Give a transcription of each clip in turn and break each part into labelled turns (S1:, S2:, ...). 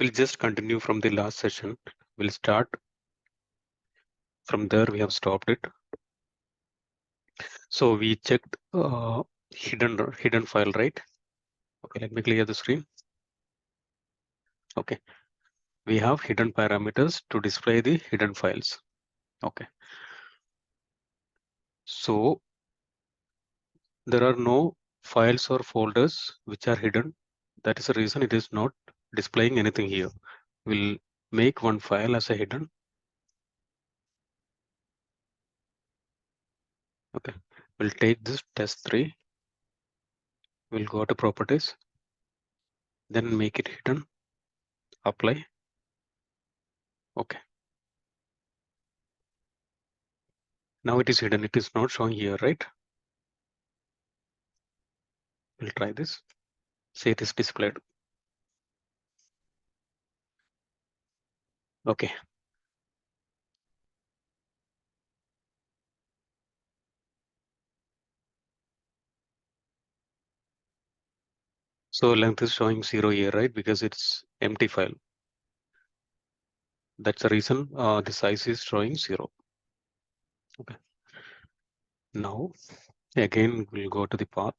S1: We'll just continue from the last session. We'll start from there. We have stopped it. So we checked hidden file, right? Okay, let me clear the screen. Okay, we have hidden parameters to display the hidden files. Okay, so there are no files or folders which are hidden. That is the reason it is not displaying anything here. We'll make one file as a hidden. Okay, we'll take this test3. We'll go to properties, then make it hidden, apply. Okay. Now it is hidden. It is not showing here, right? We'll try this. Say it is displayed. Okay. So length is showing 0 here, right? Because it's empty file. That's the reason the size is showing 0. Okay. Now, again, we'll go to the path.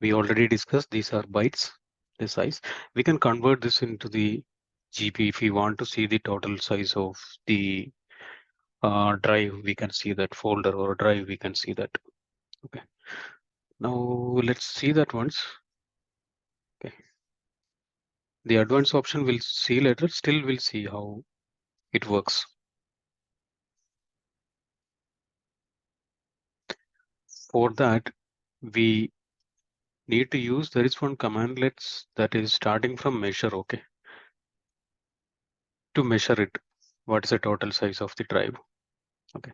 S1: We already discussed these are bytes, the size. We can convert this into the GB if we want to see the total size of the drive. We can see that folder or drive. We can see that. Okay. Now let's see that once. Okay. The advanced option we'll see later. Still, we'll see how it works. For that, we need to use, there is one commandlet that is starting from measure, okay? To measure it, what is the total size of the drive, okay?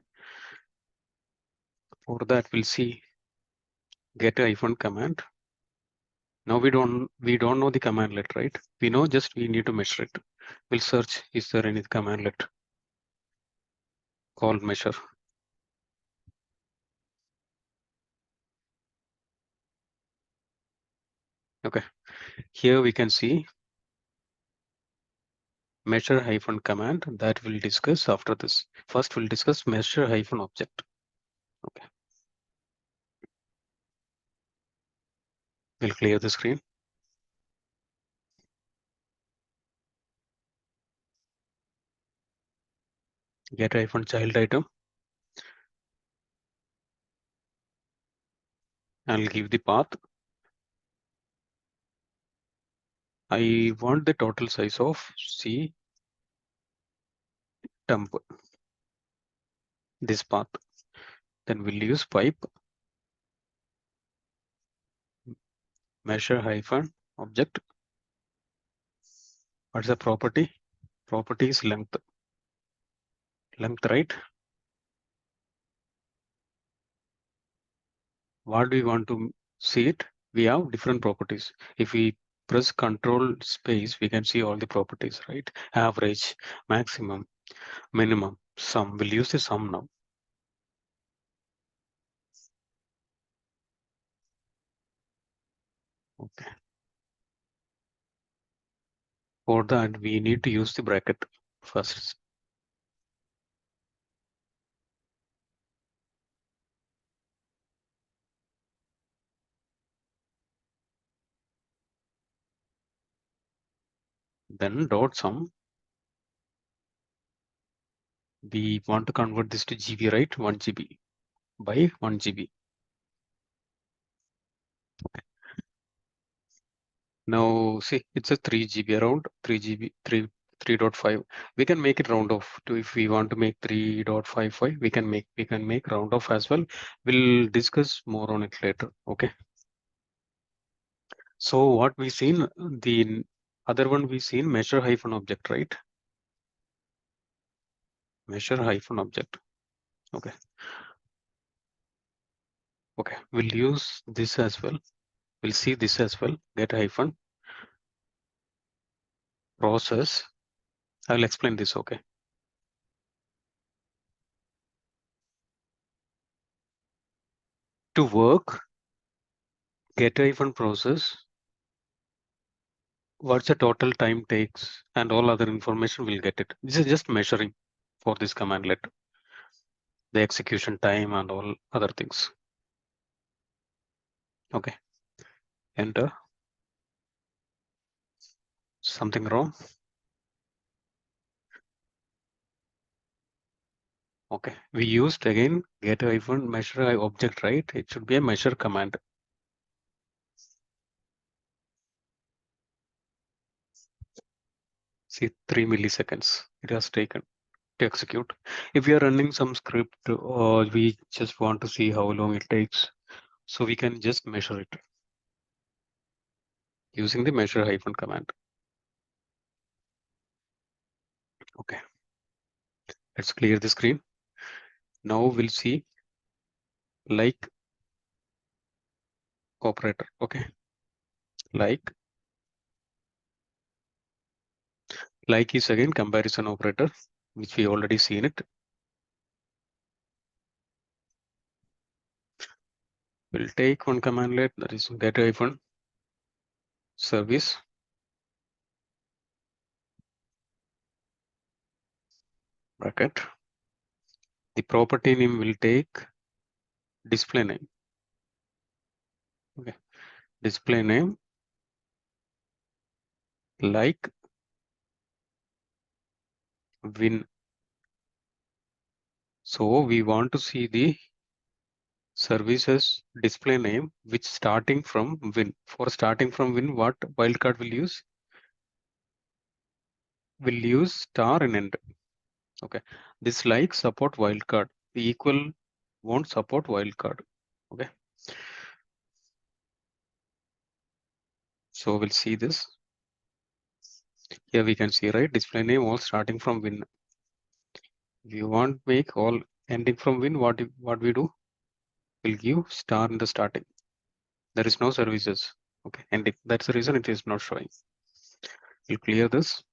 S1: For that, we'll see get -hyphen command. Now we don't know the commandlet, right? We know just we need to measure it. We'll search, is there any commandlet called measure? Okay, here we can see measure hyphen command that we'll discuss after this. First, we'll discuss measure hyphen object. Okay. We'll clear the screen. Get hyphen child item. I'll give the path. I want the total size of C temp, this path. Then we'll use pipe measure hyphen object. What's the property? Property is length. Length, right? What do we want to see it? We have different properties. If we press control space, we can see all the properties, right? Average, maximum, minimum, sum. We'll use the sum now. Okay. For that, we need to use the bracket first. Then dot sum. We want to convert this to GB, right? 1 GB by 1 GB. Okay. Now see, it's a 3 GB, around 3 GB, 3.5. We can make it round off to, if we want to make 3.55, we can make round off as well. We'll discuss more on it later. Okay. So what we seen, the other one we seen measure hyphen object, right? Measure hyphen object. Okay. Okay. We'll use this as well. We'll see this as well. Get hyphen process. I'll explain this. Okay. To work, get hyphen process what's the total time takes and all other information will get it. This is just measuring for this commandlet, the execution time and all other things. Okay, enter. Something wrong. Okay, we used again get hyphen measure object, right? It should be a measure command. See, 3 milliseconds it has taken to execute. If we are running some script or we just want to see how long it takes, so we can just measure it using the measure hyphen command. Okay, let's clear the screen. Now we'll see like operator. Okay, like is again comparison operator, which we already seen it. We'll take one commandlet, that is get hyphen service. Bracket. The property name will take display name. Okay, display name like win. So we want to see the services display name which starting from win. For starting from win, what wildcard will use? Will use star in end. Okay, this like support wildcard. The equal won't support wildcard. Okay, so we'll see this. Here we can see, right, display name all starting from win. If you want make all ending from win, what we do? We'll give star in the starting. There is no services. Okay, ending. That's the reason it is not showing. We'll clear this.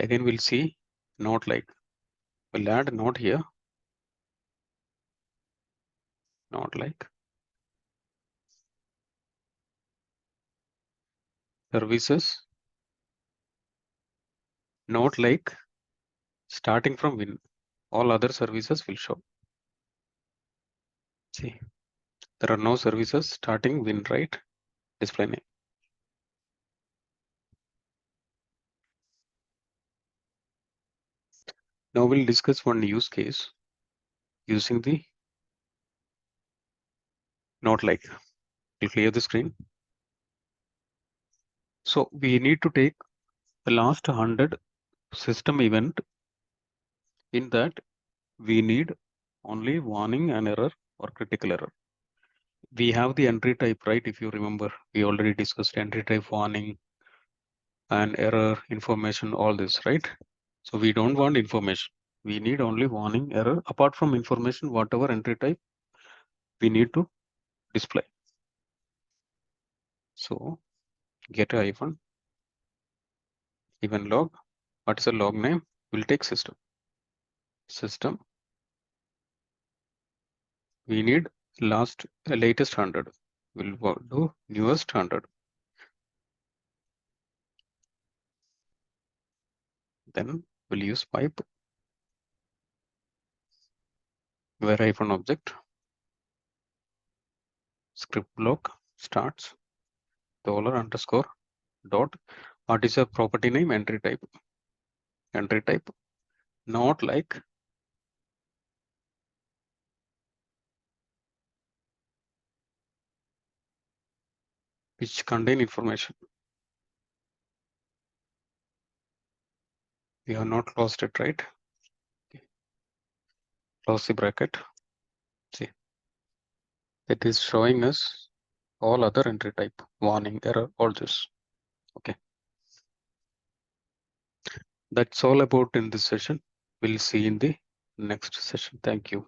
S1: Again, we'll see not like. We'll add not here. Not like. Services. Not like starting from win. All other services will show. See, there are no services starting win, right? Display name. Now we'll discuss one use case using the not like. We'll clear the screen. So we need to take the last 100 system event. In that, we need only warning and error or critical error. We have the entry type, right? If you remember, we already discussed entry type, warning and error, information, all this, right? So we don't want information. We need only warning, error. Apart from information, whatever entry type we need to display. So get a hyphen, even log. What is the log name? We'll take system. System. We need latest 100. We'll do newest 100. Then we'll use pipe where hyphen object script block starts dollar underscore dot. What is a property name? Entry type. Entry type not like which contain information. We have not closed it, right? Close the bracket. See, it is showing us all other entry type, warning, error, all this. Okay, that's all about in this session. We'll see in the next session. Thank you.